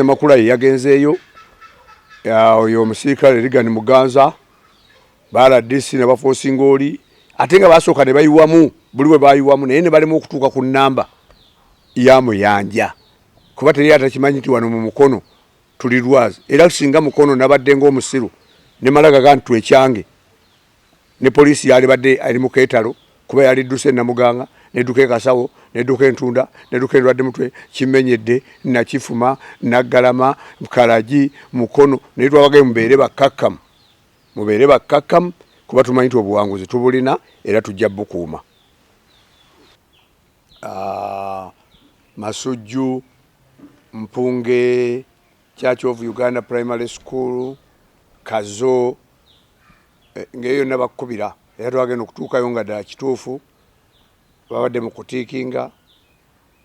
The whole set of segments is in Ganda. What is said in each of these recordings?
Makula yagenzeeyo oyo omusirikale Rigani Muganza bala DC ne bafosinga oli ate nga basooka ne bayiwamu buli we bayiwamu naye ne balema okutuuka ku nnamba ya Muyanja kuba teri atakimanyi nti wano mu Mukono tuli Lwazi era singa Mukono nabadde ng'omusiru ne Malaga gantu ekyange ne poliisi yali badde ali mu keetalo kuba yali dduse Namuganga nedduka e Kasawo nedduka Entunda nedduka Endwadde Mutwe Kimenyedde Nakifuma Naggalama Kalagi Mukono naye twabagaye mubeere bakkakkamu kuba tumanyi nti obuwanguzi tubulina era tujja bukuuma. Masujju Mpunge Church of Uganda Primary School Kazo ngeyo nabakubira era twagenda okutuukayo nga ddala kituufu babadde mu kutiikinga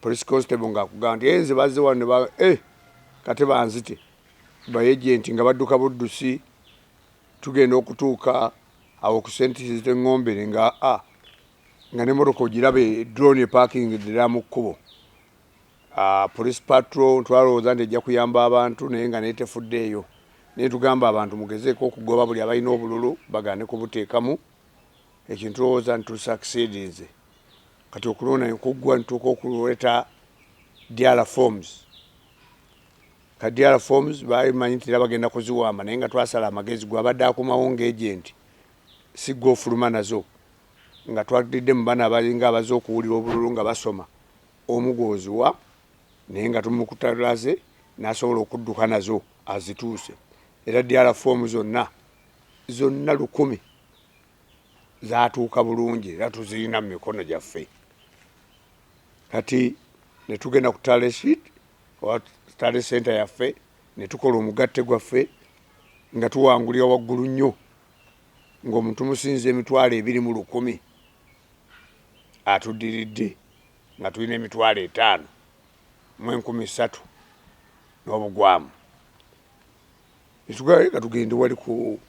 police constable ng'akugamba nti nze bazze wano ne ba kate banzite bayejenti nga badduka buddusi tugenda okutuuka awo ku sentisi z'Eŋŋombere nga ne motoka ogirabe drone parking ddala mu kkubo. Police patrol twalowooza nti ejja kuyamba abantu naye nga neetefuddeeyo naye tugamba abantu mugezeeko okugoba buli abalina obululu bagaane kubuteekamu ekintu tulowooza nti tusucceedinze kati okulona okuggwa ntuuka okuleeta DR forms ka DR forms bayimanyi nti era bagenda kuziwamba naye nga twasala amagezi gwabadde akomawo ng'agenti si gwe ofuluma nazo nga twatidde mu bana abalinga abaze okuwulira obululu nga basoma omu gwoziwa naye nga tumukutalaze n'asobola okudduka nazo azituuse era DR forms zonna 100 zaatuuka bulungi era tuzirina mu mikono gyaffe kati ne tugenda ku Tale Street Tale Center yaffe ne tukola omugatte gwaffe nga tuwangulira waggulu nnyo ng'omuntu musinze emitwalo 210 atuddiridde nga tulina emitwalo 5 mu 13 n'obugwamu nga tugende wali ku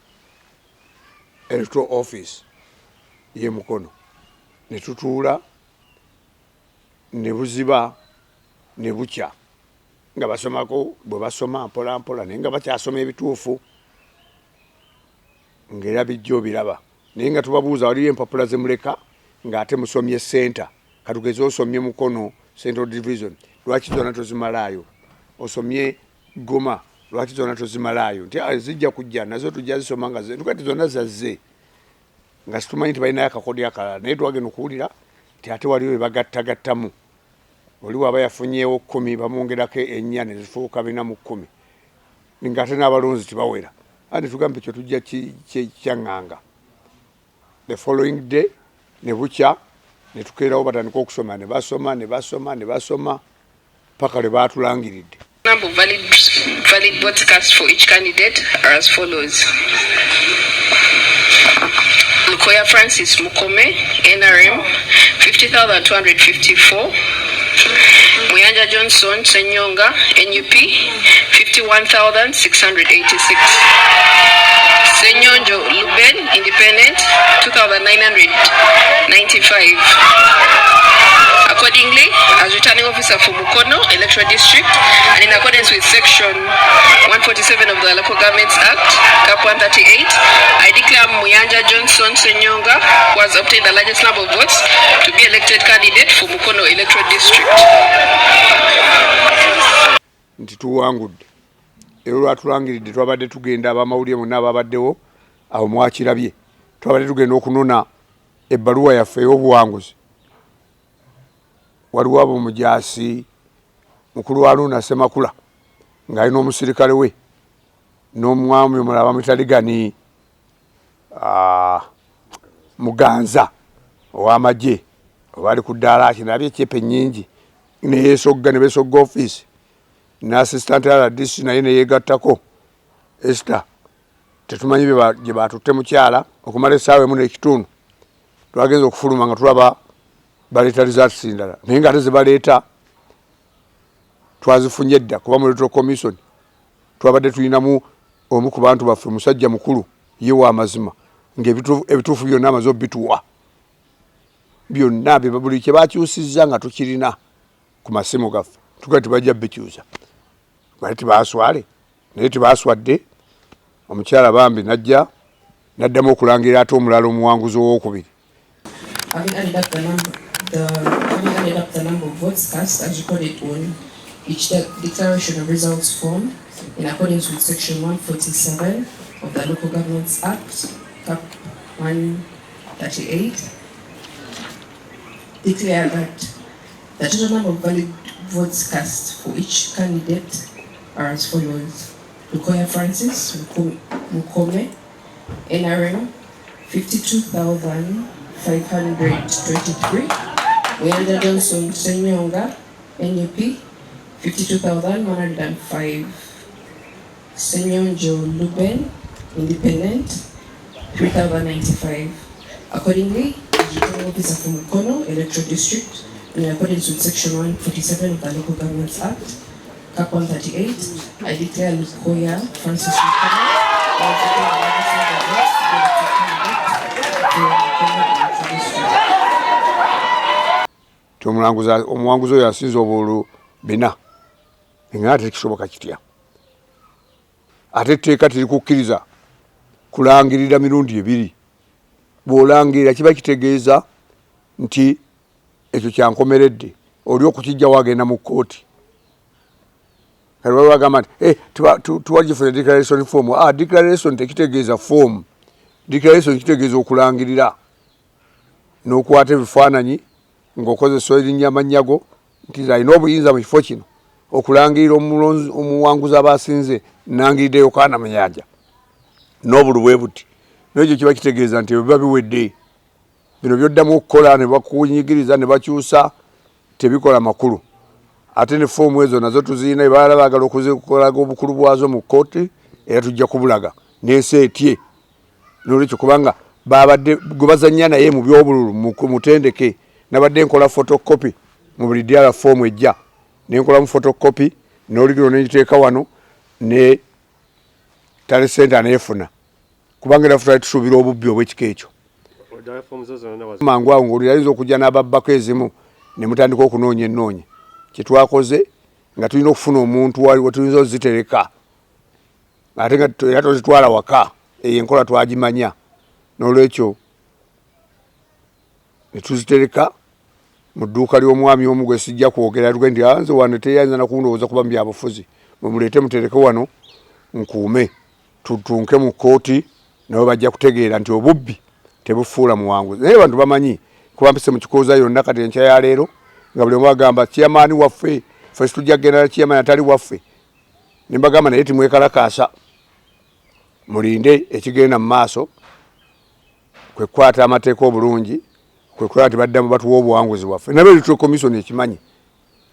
electoral office ye Mukono ne tutuula ne buziba ne bukya nga basomako bwe basoma mpola mpola naye nga bakyasoma ebituufu ng'era bijja biraba naye nga tubabuuza waliyo empapula ze muleka ng'ate musomye center katugeze osomye Mukono Central Division lwaki zonna tozimalaayo osomye Goma lwaki zonna tozimalaayo nti zijja kujja nazo tujja zisoma nga tukati zonna zazze nga situmanyi nti balinayo akakodi akalala naye twagenda okuwulira nti ate waliwo bagattagattamu oliwo aba yafunyeewo 10 bamwongerako 4 ne zifuuka 410 ng'ate n'abalonzi tibawera ate tugambe ekyo tujja kyaŋŋanga the following day ne bukya ne tukeerawo batandika okusoma ne basoma paka lwe baatulangiridde. Number of valid votes cast for each candidate are as follows. Lukoya Francis Mukome, NRM, 50,254. Muyanja Johnson Senyonga, NUP, 51,686. Senyonjo Luben, Independent, 2,995. Accordingly, as returning officer for Mukono Electoral District, and in accordance with Section 147 of the Local Governments Act, Cap 138, I declare Muyanja Johnson Senyonga was obtained the largest number of votes to be elected candidate for Mukono Electoral District. Nti tuwangudde era lwatulangiridde twabadde tugenda abamawulire monna ababaddewo awo mwakirabye twabadde tugenda okunona ebbaluwa yaffe ey'obuwanguzi waliwo abo mujaasi mukulu wa Luna Semakula ng'alina omusirikale we n'omwami omulala bamuyita Rigani Muganza ow'amagye obaali ku ddaala kinabye eccepe nnyingi ne besogga office n'assistant RDC naye ne yeegattako Esther tetumanyi gye baatutte mukyala okumala essaawa emu n'ekitundu twagenza okufuluma nga tulaba baleeta results ndala naye nga ate ze baleeta twazifunye dda kuba mu Electoral Commission twabadde tulinamu omu ku bantu baffe musajja mukulu ye wa mazima ng'ebituufu byonna amaze obituwa byonna buli kye bakyusizza nga tukirina ku masimu gaffe tukati bajja bikyusa bali tibaswale naye tibaswadde omukyala bambi najja naddamu okulangira ate omulala omuwanguzi owokubiri. Having added up the number of votes cast as recorded on each declaration of results form in accordance with section 147 of the Local Governments Act, Cap 138, declare that the total number of valid votes cast for each candidate are as follows. Lukoya Francis Mukome, NRM 52,523. Muyanja Johnson Senyonga, NUP 52,105. Senyonjo Luben, Independent 3,095. Accordingly, the Returning Officer for Mukono Electoral District, in accordance with Section 147 of the Local Governments Act, Cap 138, I declare Lukoya Francis Mukono as the omuwanguzi oyo asinza obululu 4 nga tekisoboka kitya ate etteeka terikukkiriza kulangirira mirundi 2. bw'olangirira kiba kitegeeza nti ekyo kyankomeredde oli okukijja wagenda mu kkooti kale baba bagamba nti tuwagifuna declaration form. Declaration tekitegeeza form. Declaration kitegeeza okulangirira n'okwata ebifaananyi ng'okozesa erinnya amanyago nti alina obuyinza mu kifo kino okulangirira omuwanguzi abasinze nangiridde Yokaana Mayanja n'obulu bwe buti. N'ekyo kiba kitegeeza nti biba biwedde. Bino byoddamu okukola ne bakunyigiriza ne bakyusa tebikola makulu. Ate ne foomu ezo nazo tuzirina ebala baagala okuzikolaga obukulu bwazo mu kkooti era tujja kubulaga n'ensi etye. N'olwekyo kubanga babadde gwe bazannya naye mu by'obululu mutendeke nabadde nkola photocopy mu buli diala foomu ejja nenkola mu photocopy n'oligiro n'egiteeka wano ne tale center neefuna kubanga era futali tusuubira obubbi obw'ekika ekyo. Mangu awo ng'olirayinza okujja n'ababbako ezimu ne mutandika okunoonya ennoonya. Kye twakoze nga tulina okufuna omuntu waliwo tuyinza ozitereka ate nga era tozitwala waka eyo enkola twagimanya. N'olwekyo ne tuzitereka mu dduuka ly'omwami omu gwe sijja kwogera tuge nti nze wano teyayinza nakundowooza kuba mu byabufuzi mumuleete mutereke wano nkuume tutunke mu kkooti nabo bajja kutegeera nti obubbi tebufuula muwanguzi. Naye bantu bamanyi kuba mpise mu kikooza yonna kati enkya ya leero nga buli omu agamba chairman waffe ffe tujja kugenda chairman atali waffe. Ne mbagamba naye timwekalakaasa mulinde ekigenda mu maaso kwe kukwata amateeka obulungi kwe kulaba nti baddamu batuwa obuwanguzi bwaffe. Nabe Electoral Commission ekimanyi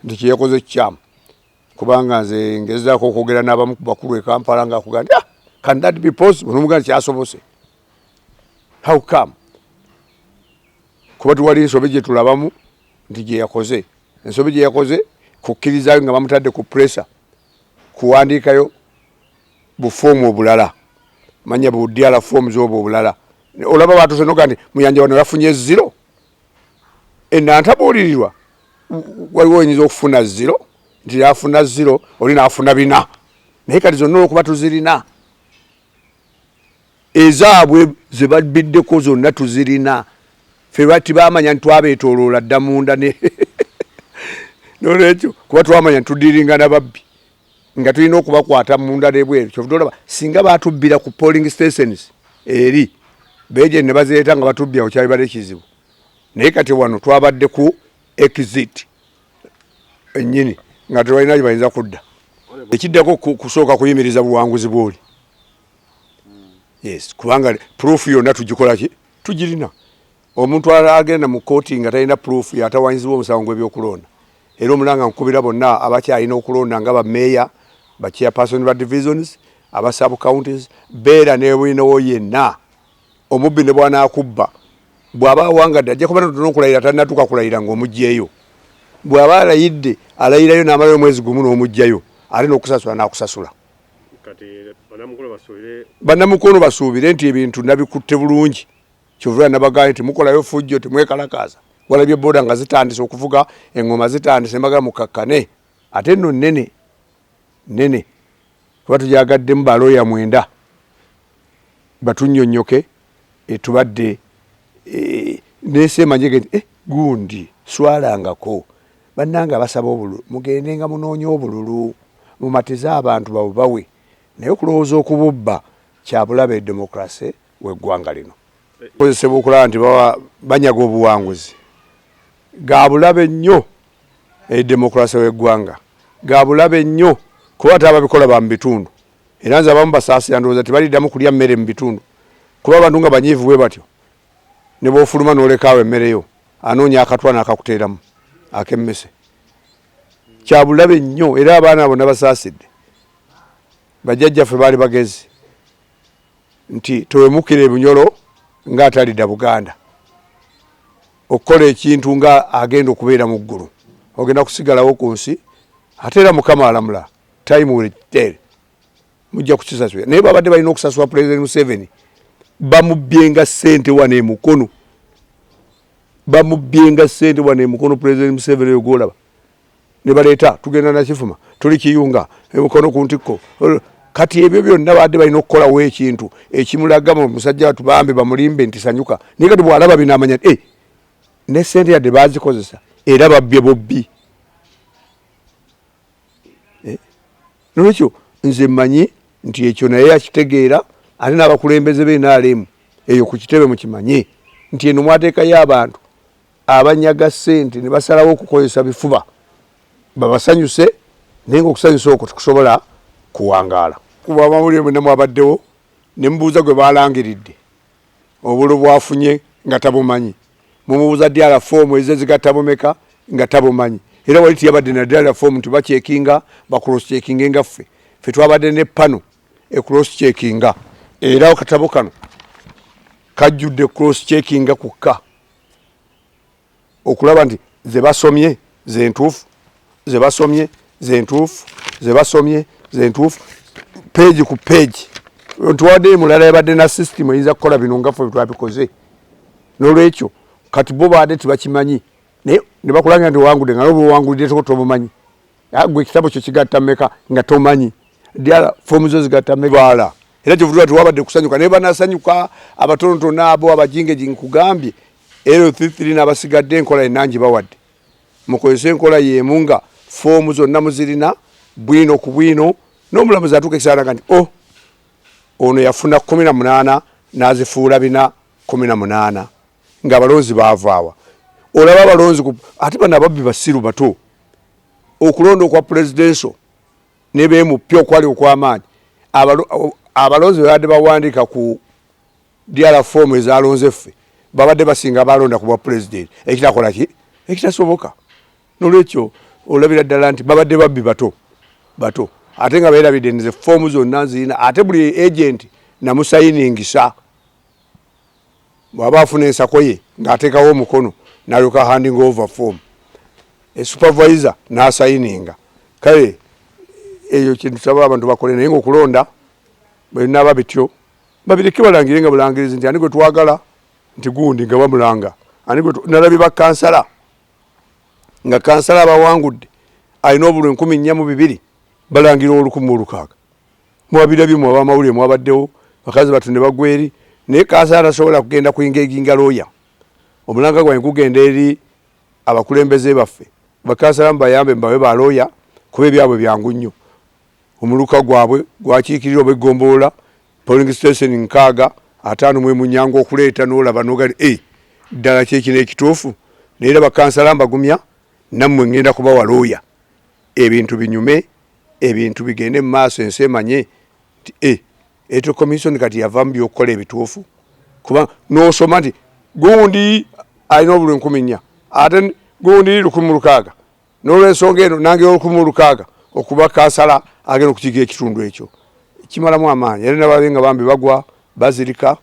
nti kyeyakoze kikyamu kubanga nze ngezaako okwogera n'abamu ku bakulu e Kampala ng'akugamba can that be possible? N'omugamba kyasobose. How come? Kuba tuwali ensobi gye tulabamu nti gye yakoze. Ensobi gye yakoze kukkirizayo nga bamutadde ku pressure kuwandiikayo bufoomu obulala manya budiala forms obwo obulala. Olaba batuuse noga nti Muyanja wano yafunye 0 enantabuulirirwa waliwo oyinza okufuna 0 nti yafuna 0 oli naafuna 4 naye kati zonna olwokuba tuzirina ezaabwe ze babiddeko zonna tuzirina ffe bati baamanya nti twabeetooloola dda munda ne n'olwekyo kuba twamanya ntudiringa nababbi nga tulina okubakwata munda n'ebweru. Kyovudde olaba singa baatubbira ku polling stations eri beje ne bazireeta nga batubbya okyali bale kizibu. Naye kati wano twabadde ku exit ennyini nga tebalina bayinza kudda. Ekiddako kusooka kuyimiriza buwanguzi bw'oli. Yes, kubanga proof yonna tugikola ki tugirina. Omuntu agenda mu kkooti nga talina proof yatawanyizibwa omusango gw'ebyokulonda. Era omulanga nkubira bonna abakyalina okulonda nga bameeya ba chairperson ba divisions aba sub counties beera n'ebwinawo yenna omubbi ne bw'anaakubba bw'aba awangadde ajja kuba natono okulayira tannatuuka kulayira ng'omugjeyo. Bw'aba alayidde alayirayo n'amalayo omwezi gumu n'omugjayo ate n'okusasula n'akusasula. Bannamukono basuubire nti ebintu nabikutte bulungi. Kyovula nabagambye nti mukolayo fujjo temwekalakaasa. Walabye boda nga zitandise okuvuga engoma zitandise mbaga mukakkane ate nno nene kuba tujagaddemu balooya 9 batunnyonnyoke tubadde nesemanyege nti gundi swalangako bannanga basaba obululu mugende nga munoonya obululu mumateze abantu bawe naye okulowooza okububba kyabulabe demokrasi w'eggwanga lino kozesebwa okulaba nti banyaga obuwanguzi gabulabe nnyo demokrasi w'eggwanga gabulabe nnyo kuba ate ababikola ba mu bitundu era nze abamu basaasira ndowooza tebaliddamu kulya mmere mu bitundu kuba abantu nga banyiivu bwe batyo ne bw'ofuluma n'olekaawo emmereyo anoonya akatwa n'akakuteeramu ak'emmese kyabulabe nnyo era abaana bonna basaasidde bajjajjaffe baali bagezi nti tewemukira ebunyolo ng'atalidda Buganda okukola ekintu nga agenda okubeera mu ggulu ogenda kusigalawo ku nsi ate era Mukama alamula time will tell mujja kukisasula naye babadde balina okusasula President Museveni bamubyenga ssente wane emukono President Museveni ogolaba ne baleeta tugenda na Kifuma tuli Kiyunga emukono ku ntikko kati ebyo byonna badde balina okukolawo ekintu ekimulaga mu musajja watu bambe bamulimbe nti sanyuka naye kati bw'alaba binamanya ne ssente yadde bazikozesa era babbye bobbi nolwekyo nze mmanyi nti ekyo naye akitegeera ate n'abakulembeze b'NRM eyo ku kitebe mukimanye nti eno mwateekayo abantu abanyaga ssente ne basalawo okukozesa bifuba babasanyuse naye ngaokusanyusa okwo tukusobola kuwangaala kuba amawulire mwenna mwabaddewo ne mubuuza gwe balangiridde obululu bwafunye nga tabumanyi mumubuuza ddala foomu ezezigatta bumeka nga tabumanyi era wali tiyabadde na ddala foomu tibakyekinga bakulosi kyekinge nga ffe twabadde ne pano ekulosi kyekinga era akatabo kano kajjudde cross checking kukka okulaba nti ze basomye zentuufu page ku page ntuwadde mulala yabadde na system eyinza kukola bino nga ffe twabikoze n'olwekyo kati bo baadde tebakimanyi ne bakulanga nti owangudde nga noba owangulidde tobumanyi gwe ekitabo kyo kigatta mmeka nga tomanyi ddala foomu zo zigatta mmeka era kyovudwa tiwabadde kusanyuka naye banasanyuka abatonotono abo abajingejingi kugambye ero 33 n'abasigadde enkola ennangi bawadde mukozese enkola y'emu nga foomu zonna muzirina bwino ku bwino n'omulamuzi atuuka ekisaalaga nti ono yafuna 18 n'azifuula 418 ng'abalonzi baavaawa olaba abalonzi ate bano ababbi basiru bato okulonda okwa presidential ne beemupya okwali okw'amaanyi abalonzi babadde bawandiika ku diala foomu ezalonze ffe babadde basinga balonda ku bwa president ekitakola ki ekitasoboka n'olwekyo olabira ddala nti babadde babbi bato ate nga beerabidde nze foomu zonna nzirina ate buli agent namusayiningisa bw'aba afuna ensako ye ng'ateekawo omukono n'alyoka handing over form supervisor n'asayininga kale eyo kintu tusaba abantu bakole naye ng'okulonda bwenaaba bityo babireke balangire nga bulangirizi nti ani gwe twagala nti gundi nga bamulanga ani gwe nalabye bakansala nga kansala abawangudde alina obululu 14,200 balangira 1,600 mwabirabye mwabamawulire mwabaddewo bakazi batunde bagwa eri naye kansala tasobola kugenda kuyinga looya omulanga gwange gugenda eri abakulembeze baffe bakansala mubayambe mbawe balooya kuba ebyabwe byangu nnyo omuluka gwabwe gwakiikirira obwegombolola polling station 6 5 mwe munyango okuleeta n'olaba n'ogali ddala kyekino ekituufu naye era bakansala mbagumya nammwe ngenda kubawa looya ebintu binyume ebintu bigende mu maaso ensi emanye nti eto commission kati yavamu by'okukola ebituufu kuba n'osoma nti gundi alina obululu 14 ate gundi 1,600 n'olwensonga eno nange 1,600 okuba kansala agenda okukiga ekitundu ekyo kimalamu amaanyi era nababe nga bambi bagwa bazirika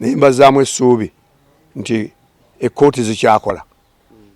naye mbazaamu essuubi nti ekkooti zikyakola